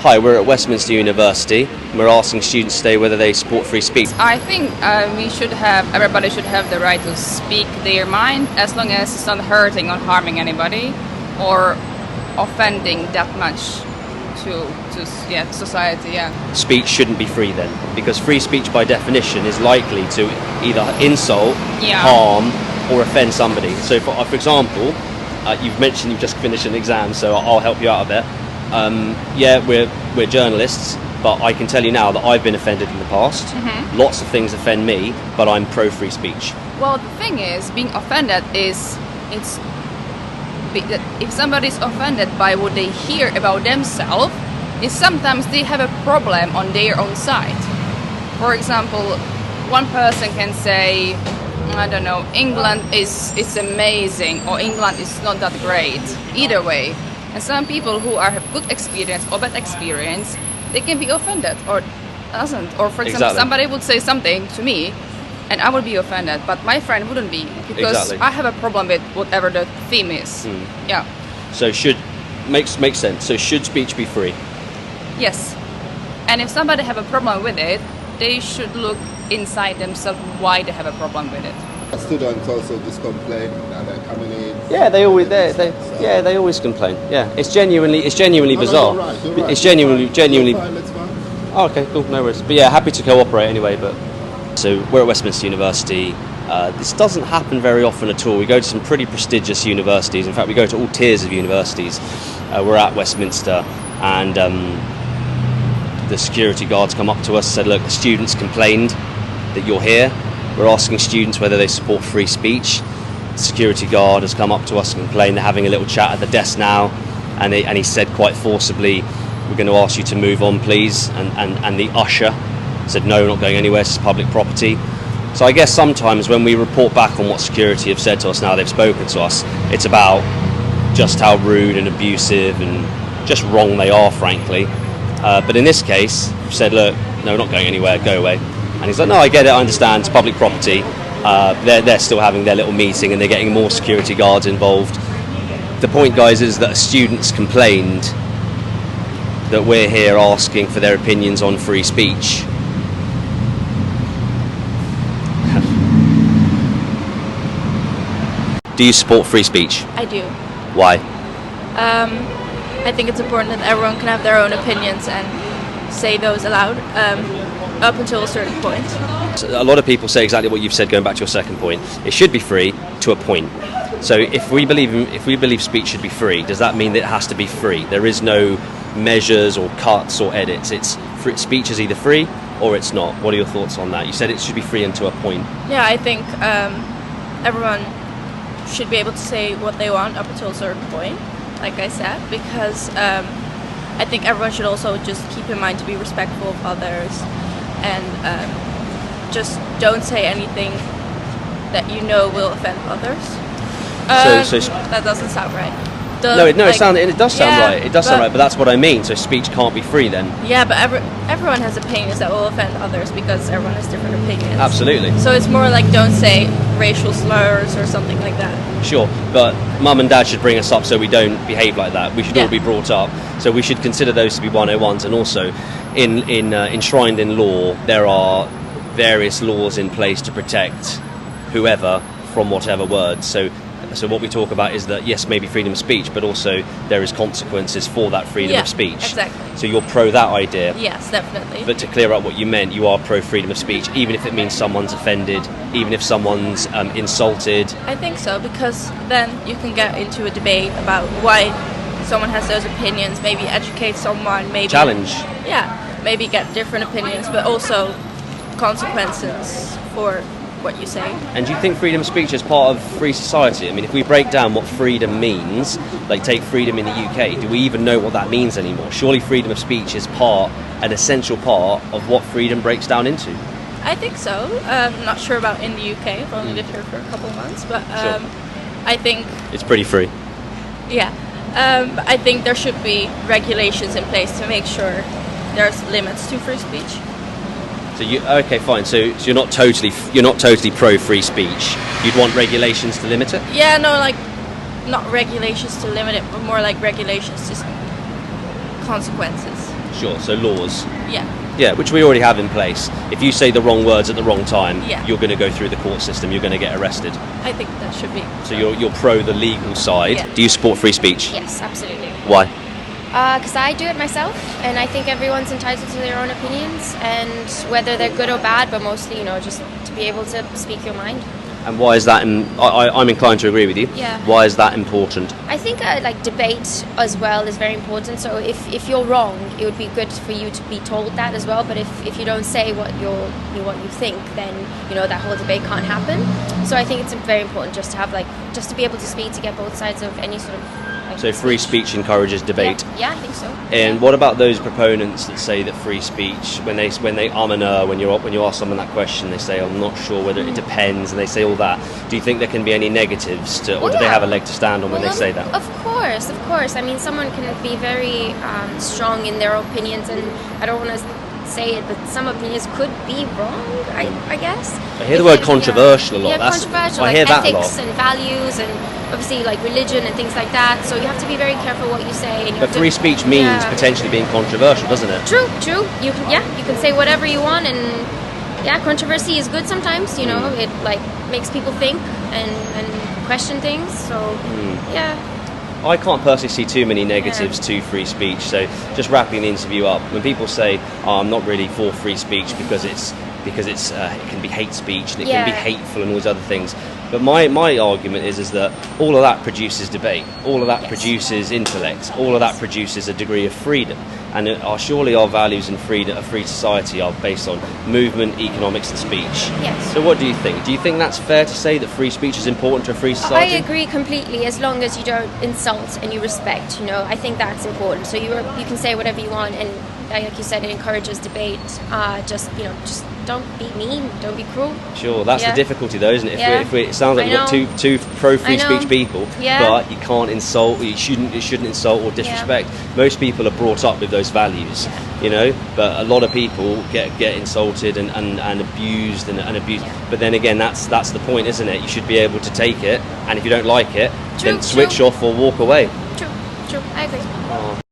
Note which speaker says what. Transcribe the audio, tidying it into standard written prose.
Speaker 1: Hi, we're at Westminster University. And we're asking students today whether they support free speech.
Speaker 2: I think everybody should have the right to speak their mind as long as it's not hurting or harming anybody or offending that much to society. Yeah.
Speaker 1: Speech shouldn't be free then, because free speech by definition is likely to either insult, harm, or offend somebody. So, for example, you've mentioned you've just finished an exam, so I'll help you out a bit. We're journalists, but I can tell you now that I've been offended in the past.
Speaker 2: Mm-hmm.
Speaker 1: Lots of things offend me, but I'm pro free speech.
Speaker 2: Well, the thing is, being offended if somebody's offended by what they hear about themselves, is sometimes they have a problem on their own side. For example, one person can say, I don't know, England is amazing, or England is not that great. Either way. And some people who have good experience or bad experience, they can be offended or doesn't. Or for example, somebody would say something to me and I would be offended, but my friend wouldn't be, because I have a problem with whatever the theme is. Yeah.
Speaker 1: So makes sense. So should speech be free?
Speaker 2: Yes. And if somebody have a problem with it, they should look inside themselves why they have a problem with it.
Speaker 3: Students also just complain that they're coming in.
Speaker 1: Yeah, they always complain. Yeah, it's genuinely bizarre.
Speaker 3: No, you're right.
Speaker 1: It's genuinely.
Speaker 3: Fine, let's go.
Speaker 1: Oh, okay, cool, no worries. But yeah, happy to cooperate anyway. But so we're at Westminster University. This doesn't happen very often at all. We go to some pretty prestigious universities. In fact, we go to all tiers of universities. We're at Westminster, and the security guards come up to us and said, "Look, the students complained that you're here. We're asking students whether they support free speech." The security guard has come up to us and complained. They're having a little chat at the desk now, and he said quite forcibly, "We're going to ask you to move on, please." And the usher said, "No, we're not going anywhere. This is public property." So I guess sometimes when we report back on what security have said to us now they've spoken to us, it's about just how rude and abusive and just wrong they are, frankly. But in this case, we've said, "Look, no, we're not going anywhere. Go away." And he's like, "No, I get it, I understand, it's public property." They're still having their little meeting and they're getting more security guards involved. The point, guys, is that students complained that we're here asking for their opinions on free speech. Do you support free speech?
Speaker 4: I do.
Speaker 1: Why?
Speaker 4: I think it's important that everyone can have their own opinions and say those aloud. Up until a certain point.
Speaker 1: A lot of people say exactly what you've said, going back to your second point. It should be free to a point. So if we believe speech should be free, does that mean that it has to be free? There is no measures or cuts or edits. Speech is either free or it's not. What are your thoughts on that? You said it should be free and to a point.
Speaker 4: Yeah, I think everyone should be able to say what they want up until a certain point, like I said, because I think everyone should also just keep in mind to be respectful of others. And just don't say anything that you know will offend others. That doesn't sound right. It does sound
Speaker 1: right. It does sound right, but that's what I mean. So speech can't be free then.
Speaker 4: Yeah, but everyone has opinions that will offend others because everyone has different opinions.
Speaker 1: Absolutely.
Speaker 4: So it's more like don't say racial slurs or something like that.
Speaker 1: Sure, but mum and dad should bring us up so we don't behave like that. We should all be brought up. So we should consider those to be 101s, and also enshrined in law, there are various laws in place to protect whoever from whatever words. So what we talk about is that, yes, maybe freedom of speech, but also there is consequences for that freedom of speech.
Speaker 4: Exactly.
Speaker 1: So you're pro that idea.
Speaker 4: Yes, definitely.
Speaker 1: But to clear up what you meant, you are pro freedom of speech, even if it means someone's offended, even if someone's insulted.
Speaker 4: I think so, because then you can get into a debate about why someone has those opinions, maybe educate someone, maybe
Speaker 1: challenge.
Speaker 4: Yeah, maybe get different opinions, but also consequences for what you say.
Speaker 1: And do you think freedom of speech is part of free society? I mean, if we break down what freedom means, like take freedom in the UK, do we even know what that means anymore? Surely freedom of speech is an essential part of what freedom breaks down into.
Speaker 4: I think so. I'm not sure about in the UK. I've only lived here for a couple of months, but
Speaker 1: Sure.
Speaker 4: I think
Speaker 1: it's pretty free.
Speaker 4: Yeah. I think there should be regulations in place to make sure there's limits to free speech.
Speaker 1: So okay, fine. So you're not totally pro free speech. You'd want regulations to limit it?
Speaker 4: Yeah, no, like not regulations to limit it, but more like regulations to some consequences.
Speaker 1: Sure. So laws.
Speaker 4: Yeah.
Speaker 1: Yeah, which we already have in place. If you say the wrong words at the wrong time,
Speaker 4: Yeah.
Speaker 1: you're going to go through the court system. You're going to get arrested.
Speaker 4: I think that should be.
Speaker 1: So you're pro the legal side.
Speaker 4: Yeah.
Speaker 1: Do you support free speech?
Speaker 5: Yes, absolutely.
Speaker 1: Why?
Speaker 5: Because I do it myself, and I think everyone's entitled to their own opinions, and whether they're good or bad, but mostly, just to be able to speak your mind.
Speaker 1: And why is that? I'm inclined to agree with you.
Speaker 5: Yeah.
Speaker 1: Why is that important?
Speaker 5: I think debate as well is very important. So if you're wrong, it would be good for you to be told that as well. But if you don't say what you think, then that whole debate can't happen. So I think it's very important just to have just to be able to speak, to get both sides of any sort of.
Speaker 1: So free speech encourages debate.
Speaker 5: Yeah, I think so.
Speaker 1: And what about those proponents that say that free speech, when they when you ask someone that question, they say, I'm not sure whether it depends, and they say all that. Do you think there can be any negatives to, or do they have a leg to stand on when they say that?
Speaker 5: Of course. I mean, someone can be very strong in their opinions, and I don't want to say it, but some opinions could be wrong, I guess.
Speaker 1: I hear the word controversial a lot.
Speaker 5: Yeah, controversial,
Speaker 1: I hear that a lot.
Speaker 5: ethics and values and obviously religion and things like that. So you have to be very careful what you say. And
Speaker 1: But free speech means potentially being controversial, doesn't it?
Speaker 5: True. You can say whatever you want, and controversy is good sometimes. It makes people think and question things. So yeah.
Speaker 1: I can't personally see too many negatives to free speech. So just wrapping the interview up, when people say, I'm not really for free speech because it can be hate speech and it can be hateful and all those other things. But my argument is that all of that produces debate, all of that produces intellect, all of that produces a degree of freedom. And surely our values in a free society are based on movement, economics and speech.
Speaker 5: Yes.
Speaker 1: So what do you think? Do you think that's fair to say that free speech is important to a free society?
Speaker 5: I agree completely, as long as you don't insult and you respect, I think that's important. So you can say whatever you want, and like you said, it encourages debate. Just don't be mean, don't be cruel.
Speaker 1: Sure, that's the difficulty though, isn't it? It sounds like
Speaker 5: I
Speaker 1: we've got two pro-free speech people, but you can't insult, you shouldn't insult or disrespect. Most people are brought up with those values, but a lot of people get insulted and abused and abused. But then again, that's the point, isn't it? You should be able to take it, and if you don't like it, then switch off or walk away.
Speaker 5: True, I agree.